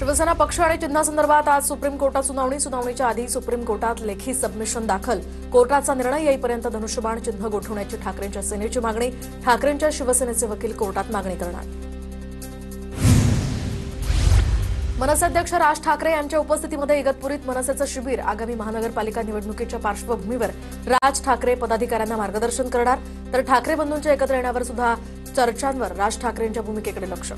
शिवसेना पक्ष आणि चिन्हासंदर्भात आज सुप्रीम कोर्टात सुनावणीच्या आधी सुप्रीम कोर्टात लेखी सबमिशन दाखल। कोर्टाचा निर्णय येईपर्यंत धनुष्यबाण चिन्ह गोठवण्याची ठाकरेंच्या सेनेची मागणी। ठाकरेंच्या शिवसेनेचे वकील कोर्टात मागणी करणार। मनसे अध्यक्ष राज ठाकरे यांच्या उपस्थितीमध्ये इगतपुरीत मनसेचं शिबिर। आगामी महानगरपालिका निवडणुकीच्या पार्श्वभूमीवर राज ठाकरे पदाधिकाऱ्यांना मार्गदर्शन करणार। तर ठाकरे बंधूंच्या एकत्र येण्यावर सुद्धा चर्चांवर राज ठाकरेंच्या भूमिकेकडे लक्ष।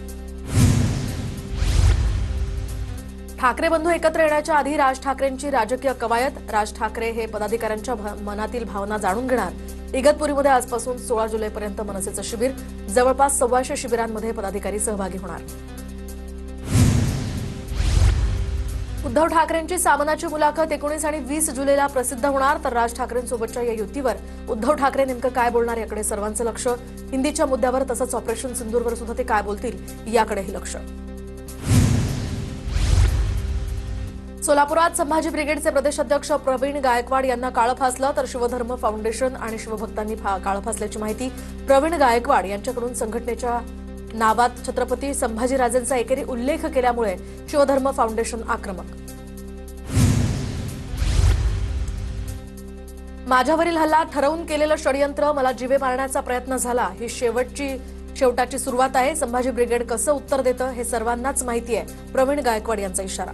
ठाकरे बंधू एकत्र येण्याच्या आधी राज ठाकरेंची राजकीय कवायत। राज ठाकरे हे पदाधिकाऱ्यांच्या मनातील भावना जाणून घेणार। इगतपुरीमध्ये आजपासून 16 जुलैपर्यंत मनसेचं शिबिर। जवळपास 125 शिबिरांमध्ये पदाधिकारी सहभागी होणार। उद्धव ठाकरेंची सामनाची मुलाखत 19 आणि 20 जुलैला प्रसिद्ध होणार। तर राज ठाकरेंसोबतच्या या युतीवर उद्धव ठाकरे नेमकं काय बोलणार याकडे सर्वांचं लक्ष। हिंदीच्या मुद्द्यावर तसंच ऑपरेशन सिंदूरवर सुद्धा ते काय बोलतील याकडेही लक्ष। सोलापुरात संभाजी ब्रिगेडचे प्रदेशाध्यक्ष प्रवीण गायकवाड यांना काळं फासलं। तर शिवधर्म फाउंडेशन आणि शिवभक्तांनी काळं फासल्याची माहिती। प्रवीण गायकवाड यांच्याकडून संघटनेच्या नावात छत्रपती संभाजीराजेंचा एकेरी उल्लेख केल्यामुळे शिवधर्म फाउंडेशन आक्रमक। माझ्यावरील हल्ला ठरवून केलेलं षडयंत्र, मला जीवे मारण्याचा प्रयत्न झाला, ही शेवटाची सुरुवात आहे। संभाजी ब्रिगेड कसं उत्तर देतं हे सर्वांनाच माहिती आहे। प्रवीण गायकवाड यांचा इशारा।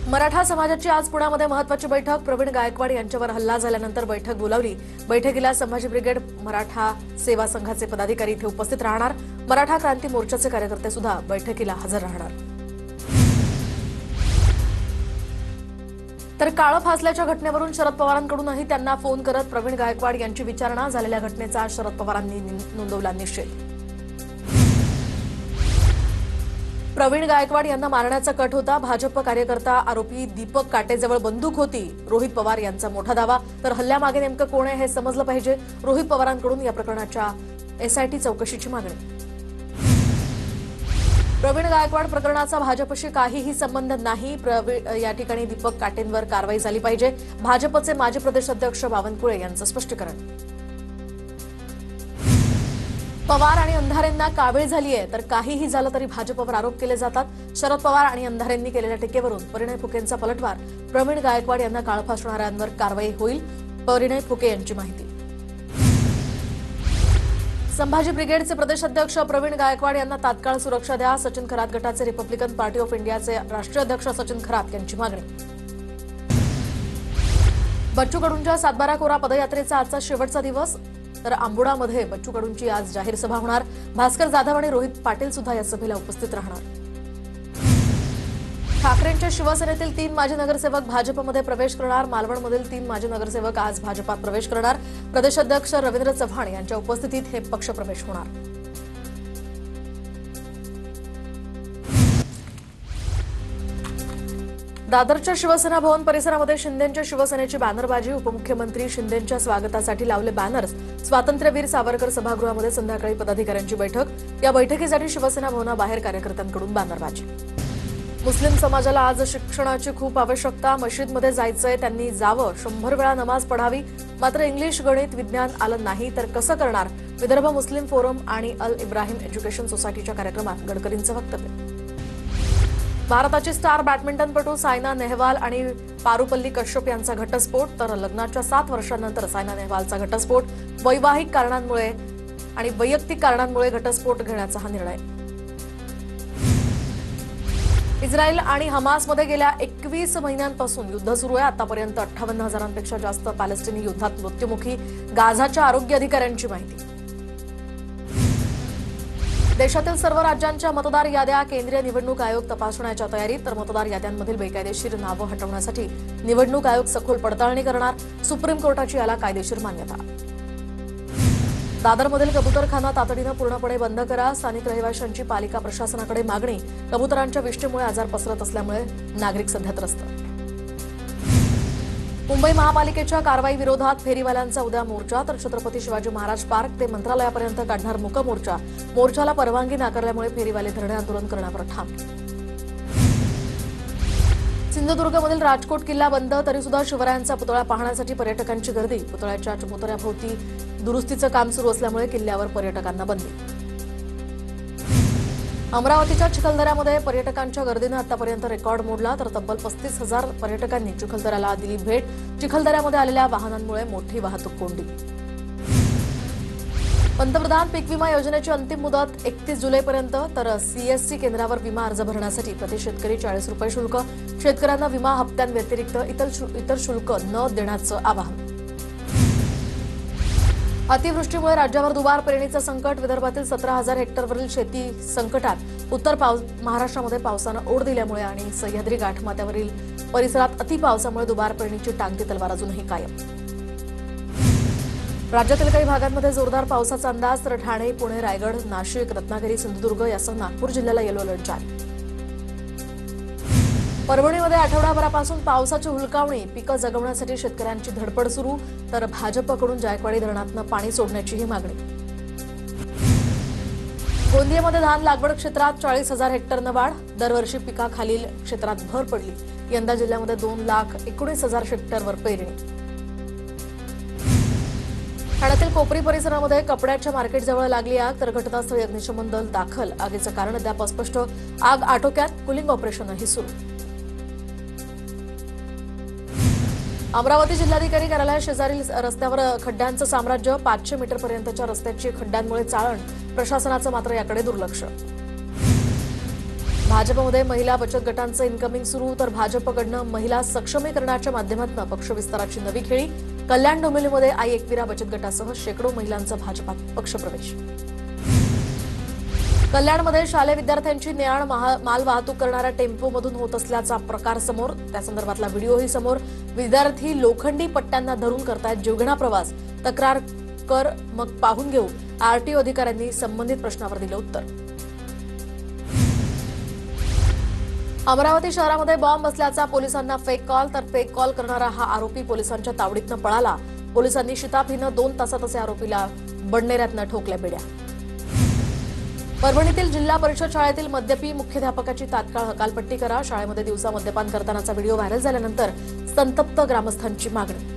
मराठा समाजाची आज पुण्यामध्ये महत्त्वाची बैठक। प्रवीण गायकवाड यांच्यावर हल्ला झाल्यानंतर बैठक बोलावली। बैठकीला संभाजी ब्रिगेड मराठा सेवा संघाचे पदाधिकारी इथे उपस्थित राहणार। मराठा क्रांती मोर्चाचे कार्यकर्ते सुद्धा बैठकीला हजर राहणार। तर काळं फासल्याच्या घटनेवरून शरद पवारांकडूनही त्यांना फोन करत प्रवीण गायकवाड यांची विचारणा। झालेल्या घटनेचा शरद पवारांनी नोंदवला निषेध। प्रवीण गायकवाड यांना मारण्याचा कट होता। भाजप कार्यकर्ता आरोपी दीपक काटेजवळ बंदूक होती, रोहित पवार यांचा मोठा दावा। तर हल्ल्यामागे नेमकं कोण आहे हे समजलं पाहिजे। रोहित पवारांकडून या प्रकरणाच्या एसआयटी चौकशीची मागणी। प्रवीण गायकवाड प्रकरणाचा भाजपशी काहीही संबंध नाही। या ठिकाणी दीपक काटेंवर कारवाई झाली पाहिजे। भाजपचे माजी प्रदेशाध्यक्ष बावनकुळे यांचं स्पष्टीकरण। पवार आणि अंधारेंना कावीळ झाली आहे, तर काहीही झालं तरी भाजपवर आरोप केले जातात। शरद पवार आणि अंधारेंनी केलेल्या टीकेवरून परिणय फुकेंचा पलटवार। प्रवीण गायकवाड यांना काळं फासणाऱ्यांवर कारवाई होईल, परिणय फुके यांची माहिती। संभाजी ब्रिगेडचे प्रदेशाध्यक्ष प्रवीण गायकवाड यांना तात्काळ सुरक्षा द्या। सचिन खरात गटाचे रिपब्लिकन पार्टी ऑफ इंडियाचे राष्ट्रीय अध्यक्ष सचिन खरात यांची मागणी। बच्चू कडूंच्या सातबारा कोरा पदयात्रेचा आजचा शेवटचा दिवस। तर आंबुडामध्ये बच्चू कडूंची आज जाहीर सभा होणार। भास्कर जाधव आणि रोहित पाटील सुद्धा या सभेला उपस्थित राहणार। ठाकरेंच्या शिवसेनेतील 3 माजी नगरसेवक भाजपमध्ये प्रवेश करणार। मालवणमधील 3 माजी नगरसेवक आज भाजपात प्रवेश करणार। प्रदेशाध्यक्ष रवींद्र चव्हाण यांच्या उपस्थितीत हे पक्षप्रवेश होणार। दादरच्या शिवसेना भवन परिसरामध्ये शिंदेंच्या शिवसेनेची बॅनरबाजी। उपमुख्यमंत्री शिंदेंच्या स्वागतासाठी लावले बॅनर्स। स्वातंत्र्यवीर सावरकर सभागृहामध्ये संध्याकाळी पदाधिकाऱ्यांची बैठक। या बैठकीसाठी शिवसेना भवनाबाहेर कार्यकर्त्यांकडून बॅनरबाजी। मुस्लिम समाजाला आज शिक्षणाची खूप आवश्यकता। मशीदमध्ये जायचंय त्यांनी जावं, 100 वेळा नमाज पढावी। मात्र इंग्लिश, गणित, विज्ञान आलं नाही तर कसं करणार। विदर्भ मुस्लिम फोरम आणि अल इब्राहिम एज्युकेशन सोसायटीच्या कार्यक्रमात गडकरींचं वक्तव्य। भारताची स्टार बॅडमिंटनपटू सायना नेहवाल आणि पारुपल्ली कश्यप यांचा घटस्फोट। तर लग्नाच्या 7 वर्षांनंतर सायना नेहवालचा घटस्फोट। वैवाहिक कारणांमुळे आणि वैयक्तिक कारणांमुळे घटस्फोट घेण्याचा हा निर्णय। इस्रायल आणि हमासमध्ये गेल्या 21 महिन्यांपासून युद्ध सुरू आहे। आतापर्यंत 58,000पेक्षा जास्त पॅलेस्टिनी युद्धात मृत्युमुखी। गाझाच्या आरोग्य अधिकाऱ्यांची माहिती। देशातील सर्व राज्यांच्या मतदार याद्या केंद्रीय निवडणूक आयोग तपासण्याच्या तयारीत। तर मतदार याद्यांमधील बेकायदेशीर नावं हटवण्यासाठी निवडणूक आयोग सखोल पडताळणी करणार। सुप्रीम कोर्टाची याला कायदेशीर मान्यता। दादरमधील कबुतरखाना तातडीनं पूर्णपणे बंद करा। स्थानिक रहिवाशांची पालिका प्रशासनाकडे मागणी। कबुतरांच्या विष्ठेमुळे आजार पसरत असल्यामुळे नागरिक सध्या त्रस्त। मुंबई महापालिकेच्या कारवाई विरोधात फेरीवाल्यांचा उद्या मोर्चा। तर छत्रपती शिवाजी महाराज पार्क ते मंत्रालयापर्यंत काढणार मूक मोर्चा। मोर्चाला परवानगी नाकारल्यामुळे फेरीवाले धरणे आंदोलन करण्यावर ठाम। सिंधुदुर्गमधील राजकोट किल्ला बंद, तरी सुद्धा शिवरायांचा पुतळा पाहण्यासाठी पर्यटकांची गर्दी। पुतळ्याच्या चबुतऱ्याभोवती दुरुस्तीचं काम सुरू असल्यामुळे किल्ल्यावर पर्यटकांना बंदी। अमरावतीच्या चिखलदऱ्यामध्ये पर्यटकांच्या गर्दीनं आतापर्यंत रेकॉर्ड मोडला, तर तब्बल 35,000 पर्यटकांनी चिखलदऱ्याला दिली भेट. चिखलदऱ्यामध्ये आलेल्या वाहनांमुळे मोठी वाहतूक कोंडी. पंतप्रधान पीक विमा योजनेची अंतिम मुदत 31 जुलैपर्यंत, तर सीएससी केंद्रावर विमा अर्ज भरण्यासाठी प्रति शेतकरी 40 रुपये शुल्क. शेतकऱ्यांना विमा हप्त्यांव्यतिरिक्त इतर शुल्क न देण्याचं आवाहन. अतिवृष्टीमुळे राज्यावर दुबार पेरणीचं संकट. विदर्भातील 17,000 हेक्टरवरील शेती संकटात. उत्तर महाराष्ट्रामध्ये पावसानं ओढ दिल्यामुळे आणि सह्याद्री गाठमाथ्यावरील परिसरात अतिपावसामुळे दुबार पेरणीची टांगती तलवार अजूनही कायम. राज्यातील काही भागांमध्ये जोरदार पावसाचा अंदाज, तर ठाणे, पुणे, रायगड, नाशिक, रत्नागिरी, सिंधुदुर्ग यासह नागपूर जिल्ह्याला येलो अलर्ट जारी. परभणीमध्ये आठवडाभरापासून पावसाची हुलकावणी. पिकं जगवण्यासाठी शेतकऱ्यांची धडपड सुरू, तर भाजपकडून जायकवाडी धरणातनं पाणी सोडण्याचीही मागणी. गोंदियामध्ये धान लागवड क्षेत्रात 40,000 हेक्टरनं वाढ. दरवर्षी पिकाखालील क्षेत्रात भर पडली. यंदा जिल्ह्यामध्ये 2,19,000 हेक्टरवर पेरणी. ठाण्यातील कोपरी परिसरामध्ये कपड्याच्या मार्केटजवळ लागली आग, तर घटनास्थळी अग्निशमन दल दाखल. आगीचं कारण अद्याप अस्पष्ट. आग आटोक्यात, कुलिंग ऑपरेशनही सुरू. अमरावती जिल्हाधिकारी कार्यालया शेजारील रस्त्यावर खड्ड्यांचं साम्राज्य. 500 मीटरपर्यंतच्या रस्त्याची खड्ड्यांमुळे चाळण. प्रशासनाचं मात्र याकडे दुर्लक्ष. भाजपमध्ये महिला बचत गटांचं इन्कमिंग सुरू, तर भाजपकडनं महिला सक्षमीकरणाच्या माध्यमातून पक्षविस्ताराची नवी खेळी. कल्याण डोंबिवलीमध्ये आई एकविरा बचत गटासह शेकडो महिलांचा भाजपात पक्षप्रवेश. कल्याणमध्ये शालेय विद्यार्थ्यांची ने-आण माल वाहतूक करणाऱ्या टेम्पोमधून होत असल्याचा प्रकार समोर. त्यासंदर्भातला व्हिडिओही समोर. विद्यार्थी लोखंडी पट्ट्यांना धरून करतायत जीवघेणा प्रवास. तक्रार कर मग पाहून घेऊ. आरटीओ अधिकाऱ्यांनी संबंधित प्रश्नावर दिलं उत्तर. अमरावती शहरामध्ये बॉम्ब असल्याचा पोलिसांना फेक कॉल, तर फेक कॉल करणारा हा आरोपी पोलिसांच्या तावडीतनं पळाला. पोलिसांनी शिताफीनं 2 तासात असे आरोपीला बडनेऱ्यातनं ठोकल्या बेड्या. परभणीतील जिल्हा परिषद शाळेतील मद्यपी मुख्याध्यापकाची तात्काळ हकालपट्टी करा. शाळेमध्ये दिवसा मद्यपान करतानाचा व्हिडिओ व्हायरल झाल्यानंतर संतप्त ग्रामस्थांची मागणी.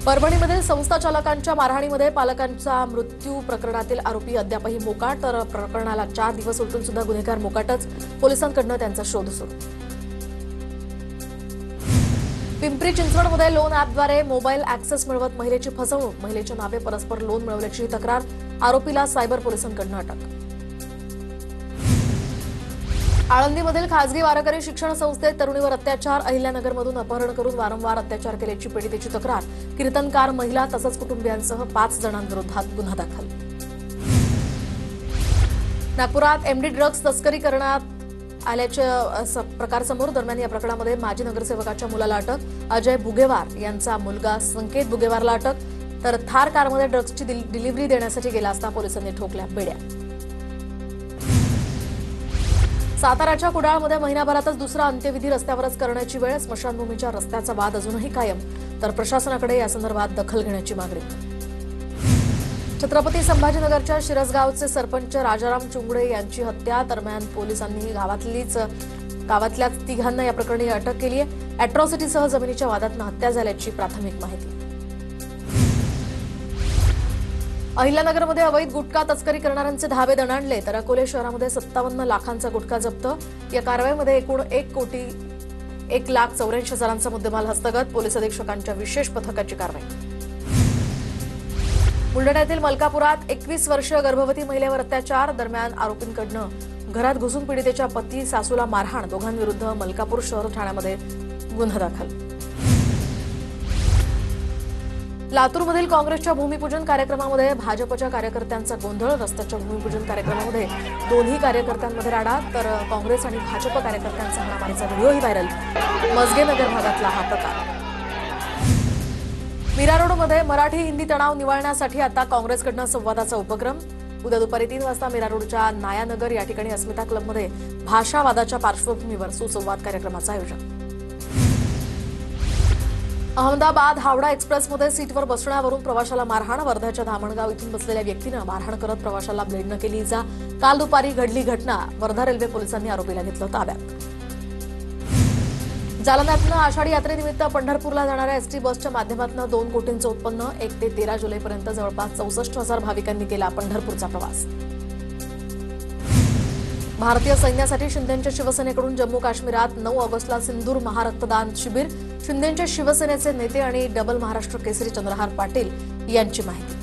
परभणीमधील संस्था चालकांच्या मारहाणीमध्ये पालकांचा मृत्यू प्रकरणातील आरोपी अद्यापही मोकाट, तर प्रकरणाला 4 दिवस उलटून सुद्धा गुन्हेगार मोकाटच. पोलिसांकडनं त्यांचा शोध सुरू. पिंपरी चिंचवडमध्ये लोन ॲपद्वारे मोबाईल ऍक्सेस मिळवत महिलेची फसवणूक. महिलेच्या नावे परस्पर लोन मिळवल्याची तक्रार. आरोपीला सायबर पोलिसांकडून अटक. आळंदीमधील खासगी वारकरी शिक्षण संस्थेत तरुणीवर अत्याचार. अहिल्यानगरमधून अपहरण करून वारंवार अत्याचार केल्याची पीडितेची तक्रार. कीर्तनकार, महिला तसंच कुटुंबियांसह 5 जणांविरोधात गुन्हा दाखल. नागपुरात एमडी ड्रग्ज तस्करी करण्यात आल्याचे प्रकार समोर. दरम्यान या प्रकरणामध्ये माजी नगरसेवकाच्या मुलाला अटक. अजय बुगेवार यांचा मुलगा संकेत बुगेवारला अटक. तर थार कारमध्ये ड्रग्जची डिलिव्हरी देण्यासाठी गेला असता पोलिसांनी ठोकल्या बेड्या. साताऱ्याच्या कुडाळमध्ये महिनाभरातच दुसरा अंत्यविधी रस्त्यावरच करण्याची वेळ. स्मशानभूमीच्या रस्त्याचा वाद अजूनही कायम, तर प्रशासनाकडे यासंदर्भात दखल घेण्याची मागणी. छत्रपती संभाजीनगरच्या शिरसगावचे सरपंच राजाराम चुंगडे यांची हत्या. दरम्यान पोलिसांनी गावातल्याच 3घांना या प्रकरणी अटक केली आहे. अॅट्रॉसिटीसह जमिनीच्या वादातनं हत्या झाल्याची प्राथमिक माहिती. अहिल्यानगरमध्ये अवैध गुटखा तस्करी करणाऱ्यांचे धावे दणाणले, तर अकोले शहरामध्ये 57 लाखांचा गुटखा जप्त. या कारवाईमध्ये एकूण 1,84,00,000 मुद्देमाल हस्तगत. पोलीस अधीक्षकांच्या विशेष पथकाची कारवाई. बुलढाण्यातील मलकापुरात 21 वर्षीय गर्भवती महिलेवर अत्याचार. दरम्यान आरोपींकडनं घरात घुसून पीडितेच्या पती सासूला मारहाण. दोघांविरुद्ध मलकापूर शहर ठाण्यामध्ये गुन्हा दाखल. लातूरमधील काँग्रेसच्या भूमिपूजन कार्यक्रमामध्ये भाजपच्या कार्यकर्त्यांचा गोंधळ. रस्त्याच्या भूमिपूजन कार्यक्रमामध्ये दोन्ही कार्यकर्त्यांमध्ये राडा, तर काँग्रेस आणि भाजप कार्यकर्त्यांचा हाणामारीचा व्हिडिओही व्हायरल. मजगेनगर भागातला हा प्रकार. मीरा रोडमध्ये मराठी हिंदी तणाव निवळण्यासाठी आता काँग्रेसकडनं संवादाचा उपक्रम. उद्या दुपारी 3 वाजता मीरा रोडच्या नायानगर या ठिकाणी अस्मिता क्लबमध्ये भाषावादाच्या पार्श्वभूमीवर सुसंवाद कार्यक्रमाचं आयोजन. अहमदाबाद हावडा एक्सप्रेसमध्ये सीटवर बसण्यावरून प्रवाशाला मारहाण. वर्ध्याच्या धामणगाव इथून बसलेल्या व्यक्तीनं मारहाण करत प्रवाशाला ब्लेडनं केली इजा. काल दुपारी घडली घटना. वर्धा रेल्वे पोलिसांनी आरोपीला घेतलं ताब्यात. जालन्यातनं आषाढी यात्रेनिमित्त पंढरपूरला जाणाऱ्या एसटी बसच्या माध्यमातून 2 कोटींचं उत्पन्न. 1 ते 13 जुलैपर्यंत जवळपास 64,000 भाविकांनी केला पंढरपूरचा प्रवास. भारतीय सैन्यासाठी शिंदेच्या शिवसेनेकडून जम्मू काश्मीरात 9 ऑगस्टला सिंदूर महारक्तदान शिबिर. शिंदेच्या शिवसेनेचे नेते आणि डबल महाराष्ट्र केसरी चंद्रहार पाटील यांची माहिती.